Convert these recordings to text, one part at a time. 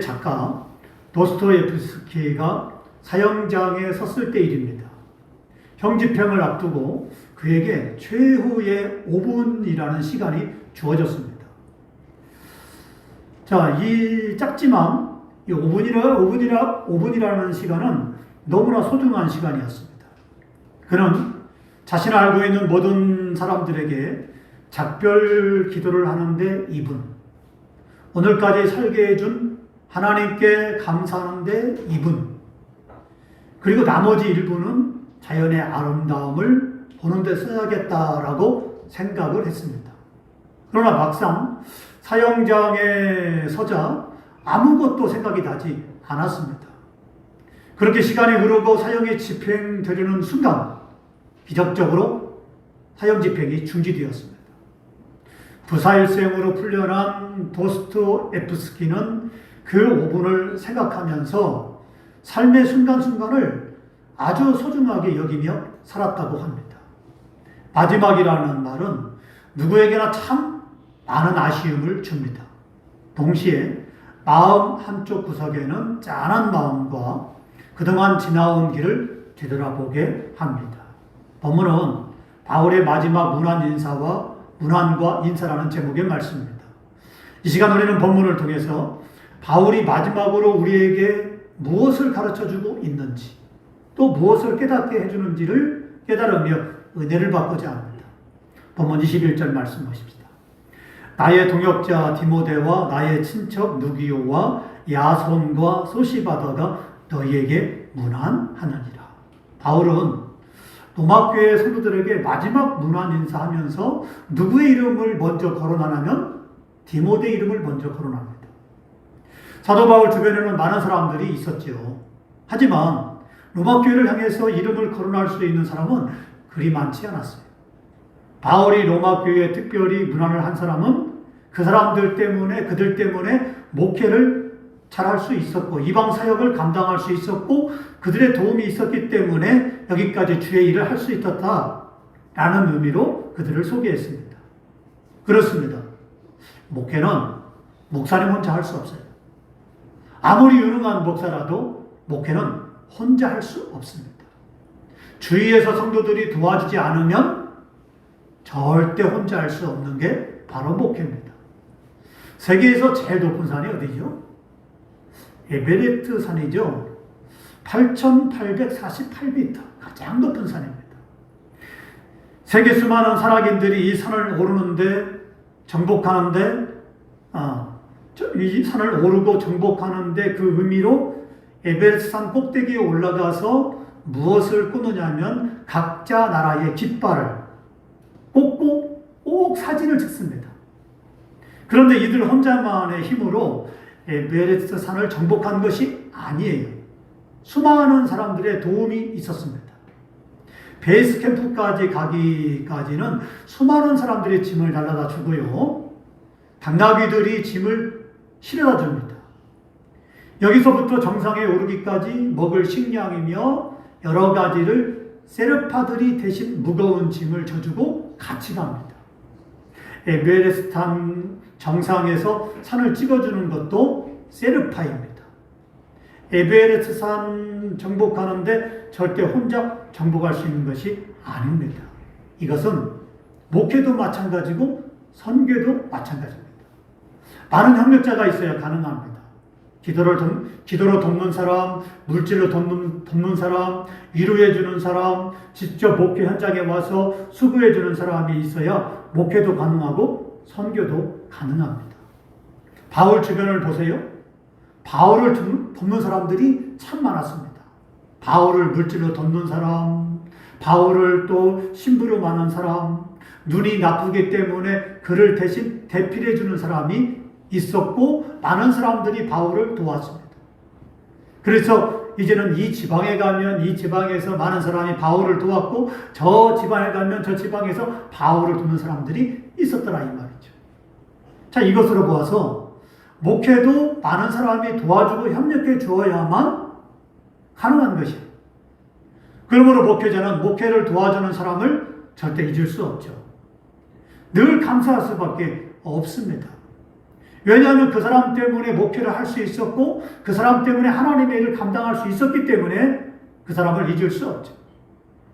작가 도스토옙스키가 사형장에 섰을 때 일입니다. 형집행을 앞두고 그에게 최후의 5분이라는 시간이 주어졌습니다. 자, 이 작지만 이 5분이라는 시간은 너무나 소중한 시간이었습니다. 그는 자신을 알고 있는 모든 사람들에게 작별 기도를 하는데 2분, 오늘까지 살게 해준 하나님께 감사하는데 2분, 그리고 나머지 1분은 자연의 아름다움을 보는 데 써야겠다라고 생각을 했습니다. 그러나 막상 사형장에 서자 아무것도 생각이 나지 않았습니다. 그렇게 시간이 흐르고 사형이 집행되려는 순간 기적적으로 사형 집행이 중지되었습니다. 부사일생으로 풀려난 도스토옙스키는 그 5분을 생각하면서 삶의 순간순간을 아주 소중하게 여기며 살았다고 합니다. 마지막이라는 말은 누구에게나 참 많은 아쉬움을 줍니다. 동시에 마음 한쪽 구석에는 짠한 마음과 그동안 지나온 길을 되돌아보게 합니다. 본문은 바울의 마지막 문안과 인사라는 제목의 말씀입니다. 이 시간 우리는 본문을 통해서 바울이 마지막으로 우리에게 무엇을 가르쳐주고 있는지, 또 무엇을 깨닫게 해주는지를 깨달으며 은혜를 받고자 합니다. 본문 21절 말씀 보십시다. 나의 동역자 디모데와 나의 친척 누기오와 야손과 소시바다가 너희에게 문안하느니라. 바울은 로마교회 성도들에게 마지막 문안 인사하면서 누구의 이름을 먼저 거론하냐면 디모데 이름을 먼저 거론합니다. 사도 바울 주변에는 많은 사람들이 있었죠. 하지만 로마교회를 향해서 이름을 거론할 수 있는 사람은 그리 많지 않았어요. 바울이 로마교회에 특별히 문안을 한 사람은 그들 때문에 목회를 잘할 수 있었고 이방 사역을 감당할 수 있었고 그들의 도움이 있었기 때문에 여기까지 주의 일을 할 수 있었다라는 의미로 그들을 소개했습니다. 그렇습니다. 목회는 목사님 혼자 할 수 없어요. 아무리 유능한 목사라도 목회는 혼자 할 수 없습니다. 주위에서 성도들이 도와주지 않으면 절대 혼자 할 수 없는 게 바로 목회입니다. 세계에서 제일 높은 산이 어디죠? 에베레스트 산이죠. 8,848m, 가장 높은 산입니다. 세계 수많은 산악인들이 이 산을 이 산을 오르고 정복하는데 그 의미로 에베레스트 산 꼭대기에 올라가서 무엇을 꾸느냐면 각자 나라의 깃발을 꽂고 꼭 사진을 찍습니다. 그런데 이들 혼자만의 힘으로 에베레스트 산을 정복한 것이 아니에요. 수많은 사람들의 도움이 있었습니다. 베이스 캠프까지 가기까지는 수많은 사람들이 짐을 달라다 주고요. 당나귀들이 짐을 실어다 줍니다. 여기서부터 정상에 오르기까지 먹을 식량이며 여러 가지를 세르파들이 대신 무거운 짐을 져주고 같이 갑니다. 에베레스트 정상에서 산을 찍어주는 것도 세르파입니다. 에베레스트 산 정복하는데 절대 혼자 정복할 수 있는 것이 아닙니다. 이것은 목회도 마찬가지고 선교도 마찬가지입니다. 많은 협력자가 있어야 가능합니다. 기도로 돕는 사람, 물질로 돕는 사람, 위로해주는 사람, 직접 목회 현장에 와서 수고해주는 사람이 있어야 목회도 가능하고 선교도 가능합니다. 바울 주변을 보세요. 바울을 돕는 사람들이 참 많았습니다. 바울을 물질로 돕는 사람, 바울을 또 신부로 많은 사람, 눈이 나쁘기 때문에 그를 대신 대필해주는 사람이 있었고 많은 사람들이 바울을 도왔습니다. 그래서 이제는 이 지방에 가면 이 지방에서 많은 사람이 바울을 도왔고 저 지방에 가면 저 지방에서 바울을 돕는 사람들이 있었더라 이 말이죠. 자, 이것으로 보아서 목회도 많은 사람이 도와주고 협력해 주어야만 가능한 것이에요. 그러므로 목회자는 목회를 도와주는 사람을 절대 잊을 수 없죠. 늘 감사할 수밖에 없습니다. 왜냐하면 그 사람 때문에 목회를 할 수 있었고 그 사람 때문에 하나님의 일을 감당할 수 있었기 때문에 그 사람을 잊을 수 없죠.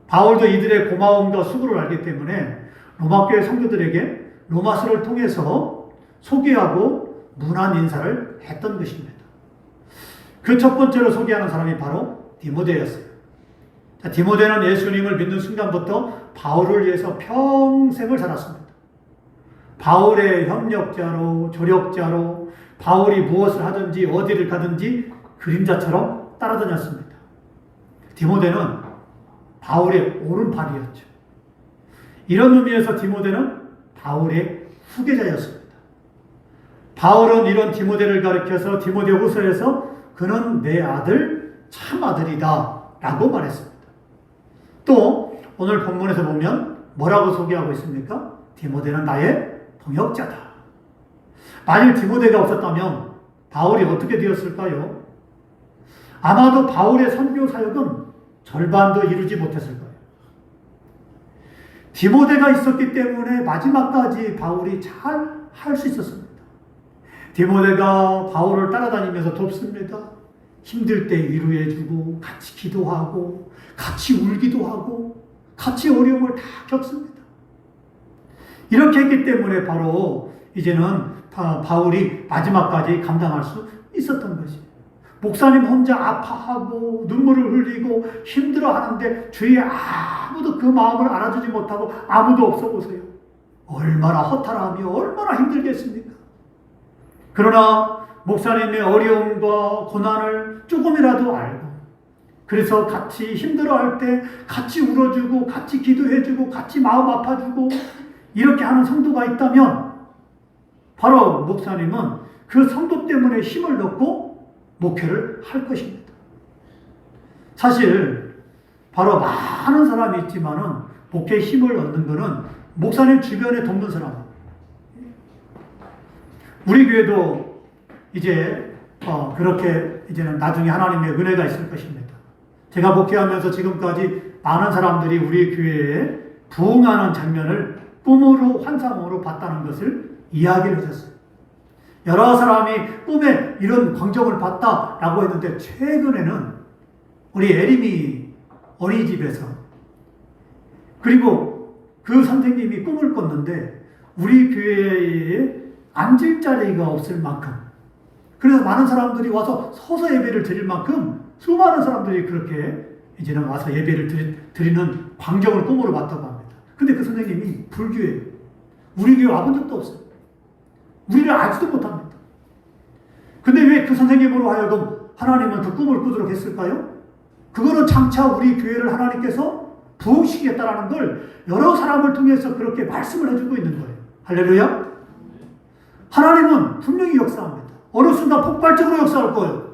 바울도 이들의 고마움과 수고를 알기 때문에 로마교회 성도들에게 로마서를 통해서 소개하고 문안 인사를 했던 것입니다. 그 첫 번째로 소개하는 사람이 바로 디모데였어요. 자, 디모데는 예수님을 믿는 순간부터 바울을 위해서 평생을 살았습니다. 바울의 협력자로, 조력자로, 바울이 무엇을 하든지 어디를 가든지 그림자처럼 따라다녔습니다. 디모데는 바울의 오른팔이었죠. 이런 의미에서 디모데는 바울의 후계자였습니다. 바울은 이런 디모데를 가리켜서 디모데 후서에서 그는 내 아들, 참 아들이다 라고 말했습니다. 또 오늘 본문에서 보면 뭐라고 소개하고 있습니까? 디모데는 나의 동역자다. 만일 디모데가 없었다면 바울이 어떻게 되었을까요? 아마도 바울의 선교 사역은 절반도 이루지 못했을 거예요. 디모데가 있었기 때문에 마지막까지 바울이 잘 할 수 있었습니다. 디모데가 바울을 따라다니면서 돕습니다. 힘들 때 위로해주고 같이 기도하고 같이 울기도 하고 같이 어려움을 다 겪습니다. 이렇게 했기 때문에 바로 이제는 바울이 마지막까지 감당할 수 있었던 것이에요. 목사님 혼자 아파하고 눈물을 흘리고 힘들어하는데 주위에 아무도 그 마음을 알아주지 못하고 아무도 없어 보세요. 얼마나 허탈하며 얼마나 힘들겠습니까? 그러나 목사님의 어려움과 고난을 조금이라도 알고 그래서 같이 힘들어할 때 같이 울어주고 같이 기도해주고 같이 마음 아파주고 이렇게 하는 성도가 있다면 바로 목사님은 그 성도 때문에 힘을 얻고 목회를 할 것입니다. 사실 바로 많은 사람이 있지만은 목회에 힘을 얻는 것은 목사님 주변에 돕는 사람. 우리 교회도 이제 그렇게 이제는 나중에 하나님의 은혜가 있을 것입니다. 제가 목회하면서 지금까지 많은 사람들이 우리 교회에 부흥하는 장면을 꿈으로 환상으로 봤다는 것을 이야기를 하셨어요. 여러 사람이 꿈에 이런 광경을 봤다라고 했는데 최근에는 우리 에리미 어린이집에서 그리고 그 선생님이 꿈을 꿨는데 우리 교회에 앉을 자리가 없을 만큼 그래서 많은 사람들이 와서 서서 예배를 드릴 만큼 수많은 사람들이 그렇게 이제는 와서 예배를 드리는 광경을 꿈으로 봤다고 합니다. 근데 그 선생님이 불교예요. 우리 교회 와본 적도 없어요. 우리를 알지도 못합니다. 근데 왜 그 선생님으로 하여금 하나님은 그 꿈을 꾸도록 했을까요? 그거는 장차 우리 교회를 하나님께서 부흥시키겠다라는 걸 여러 사람을 통해서 그렇게 말씀을 해주고 있는 거예요. 할렐루야. 하나님은 분명히 역사합니다. 어느 순간 폭발적으로 역사할 거예요.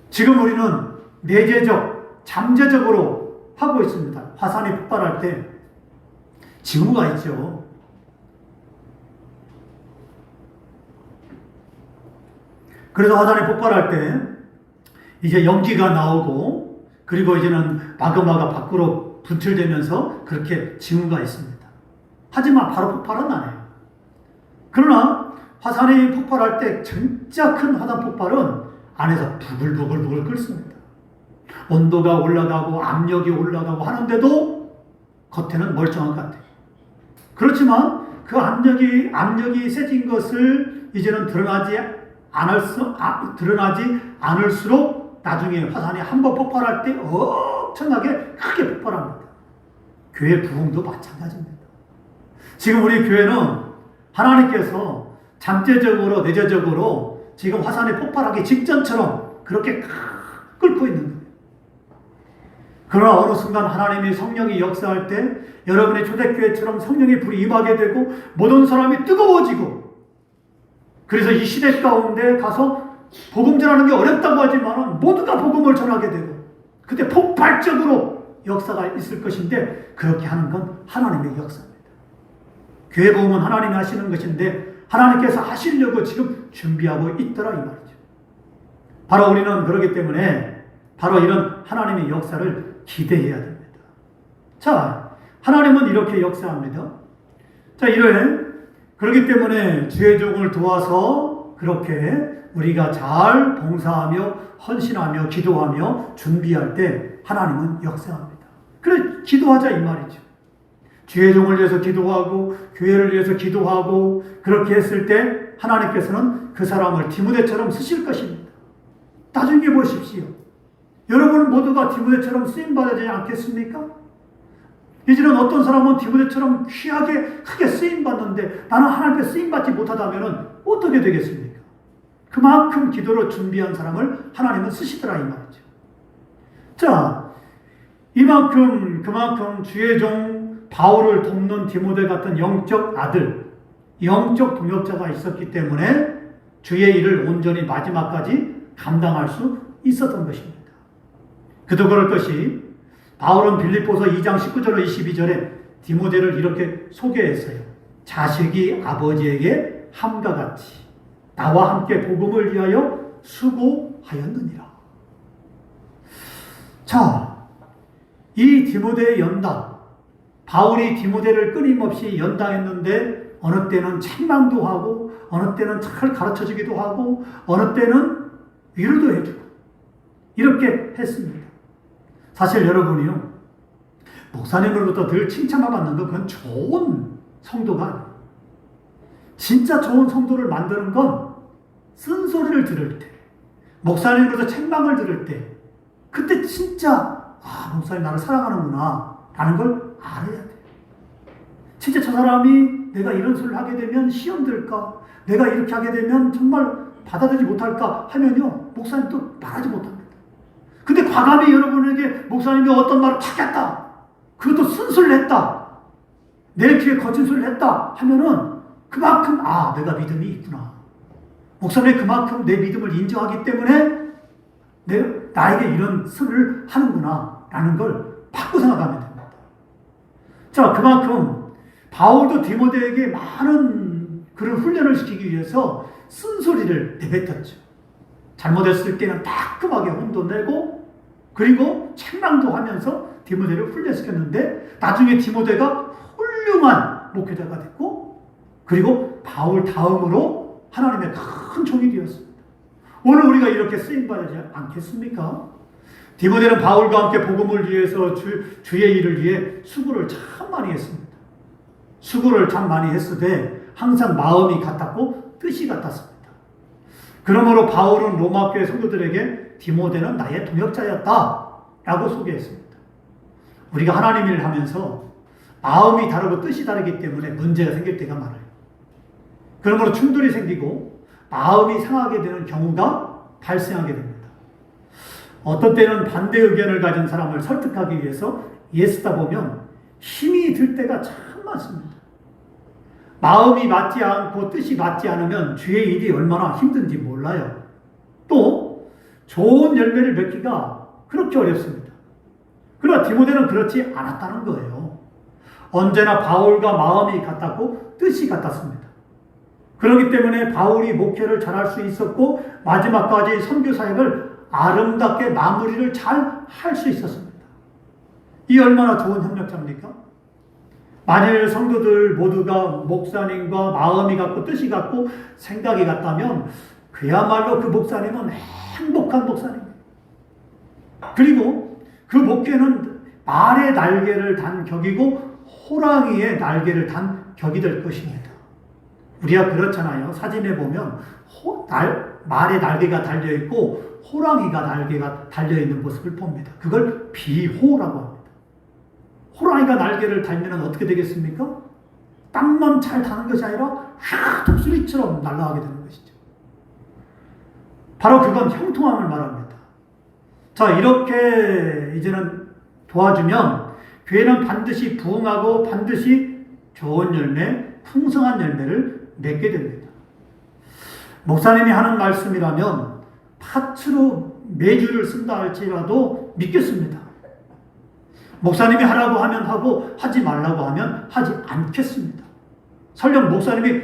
지금 우리는 내재적, 잠재적으로 하고 있습니다. 화산이 폭발할 때 징후가 있죠. 그래서 화산이 폭발할 때 이제 연기가 나오고 그리고 이제는 마그마가 밖으로 분출되면서 그렇게 징후가 있습니다. 하지만 바로 폭발은 안 해요. 그러나 화산이 폭발할 때 진짜 큰 화산 폭발은 안에서 부글부글 끓습니다. 온도가 올라가고 압력이 올라가고 하는데도 겉에는 멀쩡한 것 같아요. 그렇지만 그 압력이 세진 것을 이제는 드러나지 않을수록 나중에 화산이 한번 폭발할 때 엄청나게 크게 폭발합니다. 교회 부흥도 마찬가지입니다. 지금 우리 교회는 하나님께서 잠재적으로 내재적으로 지금 화산이 폭발하기 직전처럼 그렇게 끓고 있는 거예요. 그러나 어느 순간 하나님의 성령이 역사할 때 여러분의 초대교회처럼 성령의 불이 임하게 되고 모든 사람이 뜨거워지고 그래서 이 시대 가운데 가서 복음 전하는 게 어렵다고 하지만 모두가 복음을 전하게 되고 그때 폭발적으로 역사가 있을 것인데 그렇게 하는 건 하나님의 역사입니다. 교회 복음은 하나님이 하시는 것인데 하나님께서 하시려고 지금 준비하고 있더라 이 말이죠. 바로 우리는 그렇기 때문에 바로 이런 하나님의 역사를 기대해야 됩니다. 자, 하나님은 이렇게 역사합니다. 자, 이를 그렇기 때문에 주의 종을 도와서 그렇게 우리가 잘 봉사하며 헌신하며 기도하며 준비할 때 하나님은 역사합니다. 그래 기도하자 이 말이죠. 주의 종을 위해서 기도하고 교회를 위해서 기도하고 그렇게 했을 때 하나님께서는 그 사람을 디모데처럼 쓰실 것입니다. 나중에 보십시오. 여러분 모두가 디모데처럼 쓰임받아야 되지 않겠습니까? 이제는 어떤 사람은 디모데처럼 귀하게 크게 쓰임받는데 나는 하나님께 쓰임받지 못하다면 어떻게 되겠습니까? 그만큼 기도로 준비한 사람을 하나님은 쓰시더라 이 말이죠. 자, 그만큼 주의 종 바울을 돕는 디모데 같은 영적 아들, 영적 동역자가 있었기 때문에 주의 일을 온전히 마지막까지 감당할 수 있었던 것입니다. 그도 그럴 것이 바울은 빌립보서 2장 19절로 22절에 디모데를 이렇게 소개했어요. 자식이 아버지에게 함과 같이 나와 함께 복음을 위하여 수고하였느니라. 자, 이 디모데의 연당, 바울이 디모데를 끊임없이 연당했는데 어느 때는 책망도 하고 어느 때는 잘 가르쳐주기도 하고 어느 때는 위로도 해주고 이렇게 했습니다. 사실 여러분이요, 목사님으로부터 늘 칭찬을 받는 건 그건 좋은 성도가 아니에요. 진짜 좋은 성도를 만드는 건 쓴소리를 들을 때, 목사님으로부터 책망을 들을 때, 그때 진짜 목사님 나를 사랑하는구나 라는 걸 알아야 돼요. 진짜 저 사람이 내가 이런 소리를 하게 되면 시험 들까? 내가 이렇게 하게 되면 정말 받아들이지 못할까? 하면요, 목사님 또 말하지 못합니다. 근데 과감히 여러분에게 목사님이 어떤 말을 찾겠다, 그것도 쓴소리를 했다, 내 귀에 거친 소리를 했다 하면은 그만큼 내가 믿음이 있구나. 목사님이 그만큼 내 믿음을 인정하기 때문에 나에게 이런 소리를 하는구나 라는 걸 바꾸고 생각하면 됩니다. 자, 그만큼 바울도 디모데에게 많은 그런 훈련을 시키기 위해서 쓴소리를 내뱉었죠. 잘못했을 때는 따끔하게 혼도 내고 그리고 책망도 하면서 디모데를 훈련시켰는데 나중에 디모데가 훌륭한 목회자가 됐고 그리고 바울 다음으로 하나님의 큰 종이 되었습니다. 오늘 우리가 이렇게 쓰임받지 않겠습니까? 디모데는 바울과 함께 복음을 위해서 주의 일을 위해 수고를 참 많이 했습니다. 수고를 참 많이 했으되 항상 마음이 같았고 뜻이 같았습니다. 그러므로 바울은 로마 교회 성도들에게 디모데는 나의 동역자였다 라고 소개했습니다. 우리가 하나님 일을 하면서 마음이 다르고 뜻이 다르기 때문에 문제가 생길 때가 많아요. 그러므로 충돌이 생기고 마음이 상하게 되는 경우가 발생하게 됩니다. 어떤 때는 반대 의견을 가진 사람을 설득하기 위해서 애쓰다 보면 힘이 들 때가 참 많습니다. 마음이 맞지 않고 뜻이 맞지 않으면 주의 일이 얼마나 힘든지 몰라요. 또 좋은 열매를 맺기가 그렇게 어렵습니다. 그러나 디모데는 그렇지 않았다는 거예요. 언제나 바울과 마음이 같았고 뜻이 같았습니다. 그렇기 때문에 바울이 목회를 잘할 수 있었고 마지막까지 선교 사역을 아름답게 마무리를 잘 할 수 있었습니다. 이 얼마나 좋은 협력자입니까? 만일 성도들 모두가 목사님과 마음이 같고 뜻이 같고 생각이 같다면 그야말로 그 목사님은 행복한 목사님입니다. 그리고 그 목회는 말의 날개를 단 격이고 호랑이의 날개를 단 격이 될 것입니다. 우리가 그렇잖아요. 사진에 보면 말의 날개가 달려있고 호랑이가 날개가 달려있는 모습을 봅니다. 그걸 비호라고 합니다. 호랑이가 날개를 달면 어떻게 되겠습니까? 땅만 잘 타는 것이 아니라 독수리처럼 날아가게 되는 것이죠. 바로 그건 형통함을 말합니다. 자, 이렇게 이제는 도와주면 교회는 반드시 부흥하고 반드시 좋은 열매, 풍성한 열매를 맺게 됩니다. 목사님이 하는 말씀이라면 파츠로 매주를 쓴다 할지라도 믿겠습니다. 목사님이 하라고 하면 하고 하지 말라고 하면 하지 않겠습니다. 설령 목사님이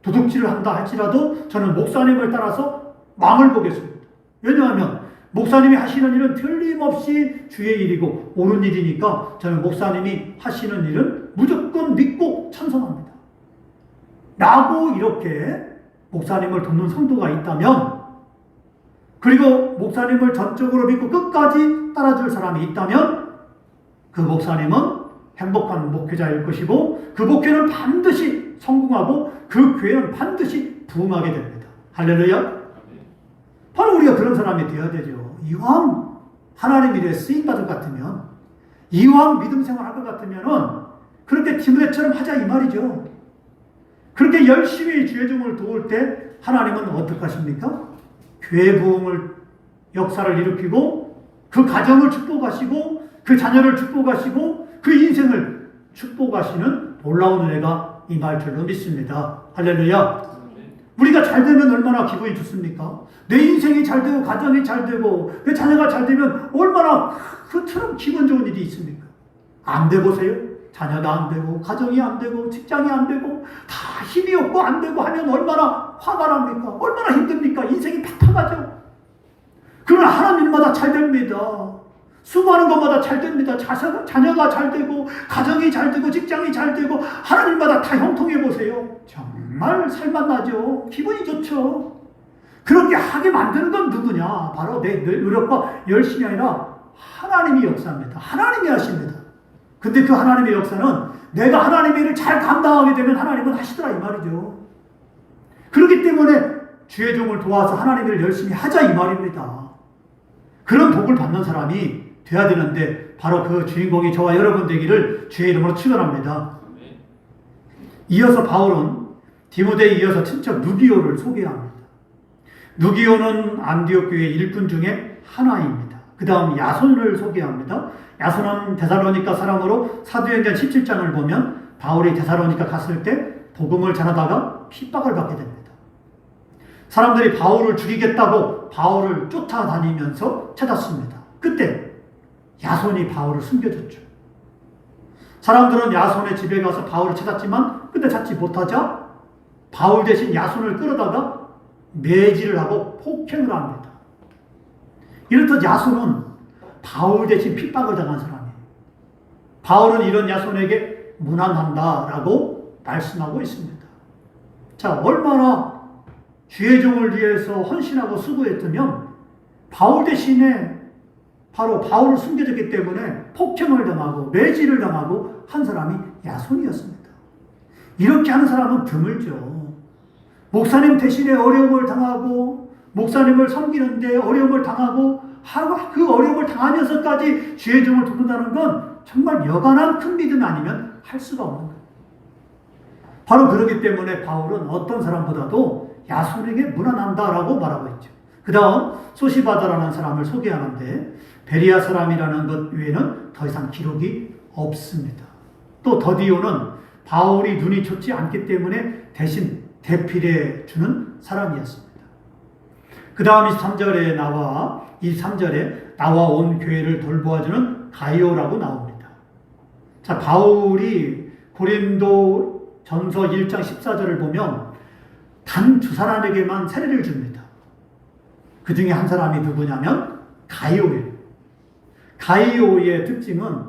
도둑질을 한다 할지라도 저는 목사님을 따라서 망을 보겠습니다. 왜냐하면 목사님이 하시는 일은 틀림없이 주의 일이고 옳은 일이니까 저는 목사님이 하시는 일은 무조건 믿고 찬성합니다. 라고 이렇게 목사님을 돕는 성도가 있다면, 그리고 목사님을 전적으로 믿고 끝까지 따라줄 사람이 있다면 그 목사님은 행복한 목회자일 것이고 그 목회는 반드시 성공하고 그 교회는 반드시 부흥하게 됩니다. 할렐루야. 바로 우리가 그런 사람이 되어야 되죠. 이왕 하나님 일에 쓰임받을 것 같으면, 이왕 믿음 생활할 것 같으면 그렇게 디모데처럼 하자 이 말이죠. 그렇게 열심히 주의 종을 도울 때 하나님은 어떻게 하십니까? 교회 부흥을 역사를 일으키고 그 가정을 축복하시고 그 자녀를 축복하시고 그 인생을 축복하시는 놀라운 은혜가 임할 줄로 믿습니다. 할렐루야. 우리가 잘 되면 얼마나 기분이 좋습니까? 내 인생이 잘 되고 가정이 잘 되고 내 자녀가 잘 되면 얼마나 그처럼 기분 좋은 일이 있습니까? 안 돼 보세요. 자녀가 안 되고 가정이 안 되고 직장이 안 되고 다 힘이 없고 안 되고 하면 얼마나 화가 납니까? 얼마나 힘듭니까? 인생이 팍팍하죠. 그러나 하나님마다 잘 됩니다. 수고하는 것마다 잘 됩니다. 자녀가 잘 되고 가정이 잘 되고 직장이 잘 되고 하나님마다 다 형통해 보세요. 정말 살맛나죠. 기분이 좋죠. 그렇게 하게 만드는 건 누구냐? 바로 내 노력과 열심이 아니라 하나님이 역사합니다. 하나님이 하십니다. 근데 그 하나님의 역사는 내가 하나님의 일을 잘 감당하게 되면 하나님은 하시더라 이 말이죠. 그렇기 때문에 주의 종을 도와서 하나님의 일을 열심히 하자 이 말입니다. 그런 복을 받는 사람이 돼야 되는데 바로 그 주인공이 저와 여러분 되기를 주의 이름으로 축원합니다. 이어서 바울은 디모데에 이어서 친척 누기오를 소개합니다. 누기오는 안디옥 교회 일꾼 중에 하나입니다. 그 다음 야손을 소개합니다. 야손은 데살로니가 사람으로 사도행전 17장을 보면 바울이 데살로니가 갔을 때 복음을 전하다가 핍박을 받게 됩니다. 사람들이 바울을 죽이겠다고 바울을 쫓아다니면서 찾았습니다. 그때 야손이 바울을 숨겨줬죠. 사람들은 야손의 집에 가서 바울을 찾았지만 근데 찾지 못하자 바울 대신 야손을 끌어다가 매질을 하고 폭행을 합니다. 이렇듯 야손은 바울 대신 핍박을 당한 사람이에요. 바울은 이런 야손에게 무난한다라고 말씀하고 있습니다. 자, 얼마나 주의 종을 위해서 헌신하고 수고했다면 바울 대신에 바로 바울을 숨겨줬기 때문에 폭행을 당하고 매질을 당하고 한 사람이 야손이었습니다. 이렇게 하는 사람은 드물죠. 목사님 대신에 어려움을 당하고 목사님을 섬기는데 어려움을 당하고 그 어려움을 당하면서까지 주의 종을 돕는다는 건 정말 여간한 큰 믿음 아니면 할 수가 없는 거예요. 바로 그렇기 때문에 바울은 어떤 사람보다도 야손에게 무난한다라고 말하고 있죠. 그 다음 소시바다라는 사람을 소개하는데 베리아 사람이라는 것 외에는 더 이상 기록이 없습니다. 또 더디오는 바울이 눈이 좋지 않기 때문에 대신 대필해 주는 사람이었습니다. 그 다음 23절에 나와 온 교회를 돌보아주는 가이오라고 나옵니다. 자, 바울이 고린도 전서 1장 14절을 보면 단 두 사람에게만 세례를 줍니다. 그 중에 한 사람이 누구냐면 가이오예요. 가이오의 특징은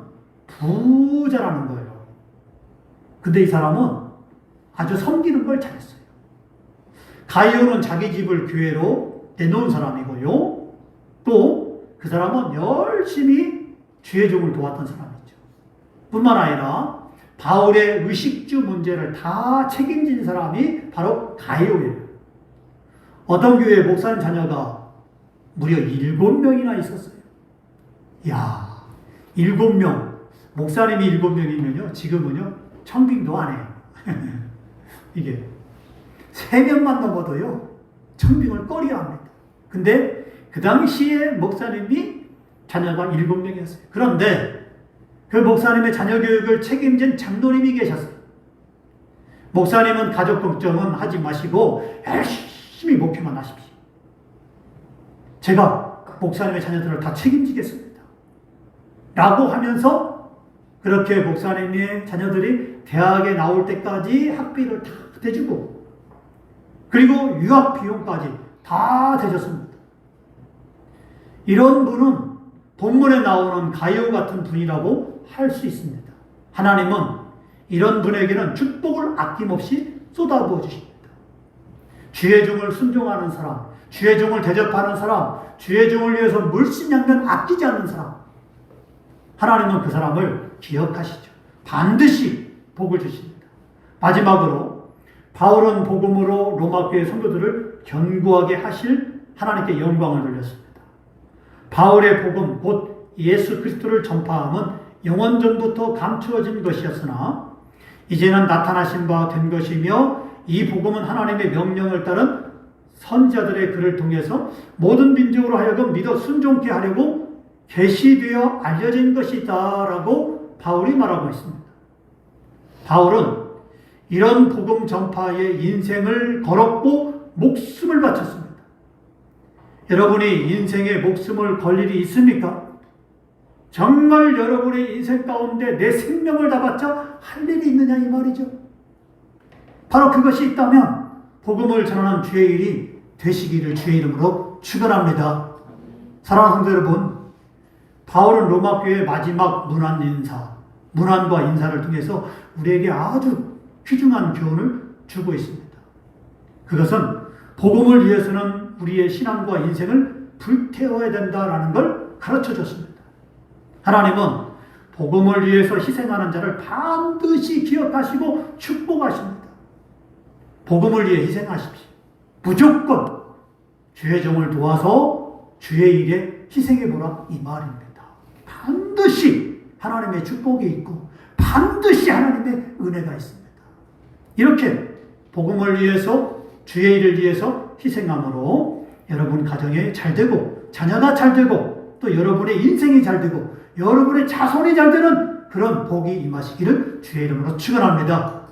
부자라는 거예요. 근데 이 사람은 아주 섬기는 걸 잘했어요. 가이오는 자기 집을 교회로 내놓은 사람이고요. 또 그 사람은 열심히 주의 종을 도왔던 사람이죠. 뿐만 아니라 바울의 의식주 문제를 다 책임진 사람이 바로 가이오예요. 어떤 교회에 목사님 자녀가 무려 7명이나 있었어요. 이야, 7명. 목사님이 7명이면요, 지금은요, 청빙도 안 해요. 이게 3명만 넘어도요, 청빙을 꺼려야 합니다. 근데 그 당시에 목사님이 자녀가 7명이었어요. 그런데 그 목사님의 자녀 교육을 책임진 장로님이 계셨어요. 목사님은 가족 걱정은 하지 마시고 열심히 목회만 하십시오. 제가 목사님의 자녀들을 다 책임지겠습니다. 라고 하면서 그렇게 목사님의 자녀들이 대학에 나올 때까지 학비를 다 대주고 그리고 유학 비용까지 다 대줬습니다. 이런 분은 본문에 나오는 가이오 같은 분이라고 할 수 있습니다. 하나님은 이런 분에게는 축복을 아낌없이 쏟아부어 주십니다. 주의 종을 순종하는 사람, 주의 종을 대접하는 사람, 주의 종을 위해서 물심양면 아끼지 않는 사람, 하나님은 그 사람을 기억하시죠. 반드시 복을 주십니다. 마지막으로 바울은 복음으로 로마 교회 성도들을 견고하게 하실 하나님께 영광을 돌렸습니다. 바울의 복음 곧 예수 그리스도를 전파함은 영원전부터 감추어진 것이었으나 이제는 나타나신 바 된 것이며 이 복음은 하나님의 명령을 따른 선지자들의 글을 통해서 모든 민족으로 하여금 믿어 순종케 하려고 계시되어 알려진 것이다라고 바울이 말하고 있습니다. 바울은 이런 복음 전파에 인생을 걸었고 목숨을 바쳤습니다. 여러분이 인생에 목숨을 걸 일이 있습니까? 정말 여러분의 인생 가운데 내 생명을 다 바쳐 할 일이 있느냐 이 말이죠. 바로 그것이 있다면 복음을 전하는 주의 일이 되시기를 주의 이름으로 축원합니다. 사랑하는 성도 여러분, 바울은 로마 교회의 마지막 문안과 인사를 통해서 우리에게 아주 귀중한 교훈을 주고 있습니다. 그것은 복음을 위해서는 우리의 신앙과 인생을 불태워야 된다라는 걸 가르쳐 줬습니다. 하나님은 복음을 위해서 희생하는 자를 반드시 기억하시고 축복하십니다. 복음을 위해 희생하십시오. 무조건 주의 종을 도와서 주의 일에 희생해보라 이 말입니다. 반드시 하나님의 축복이 있고 반드시 하나님의 은혜가 있습니다. 이렇게 복음을 위해서 주의 일을 위해서 희생함으로 여러분 가정이 잘 되고 자녀가 잘 되고 또 여러분의 인생이 잘 되고 여러분의 자손이 잘 되는 그런 복이 임하시기를 주의 이름으로 축원합니다.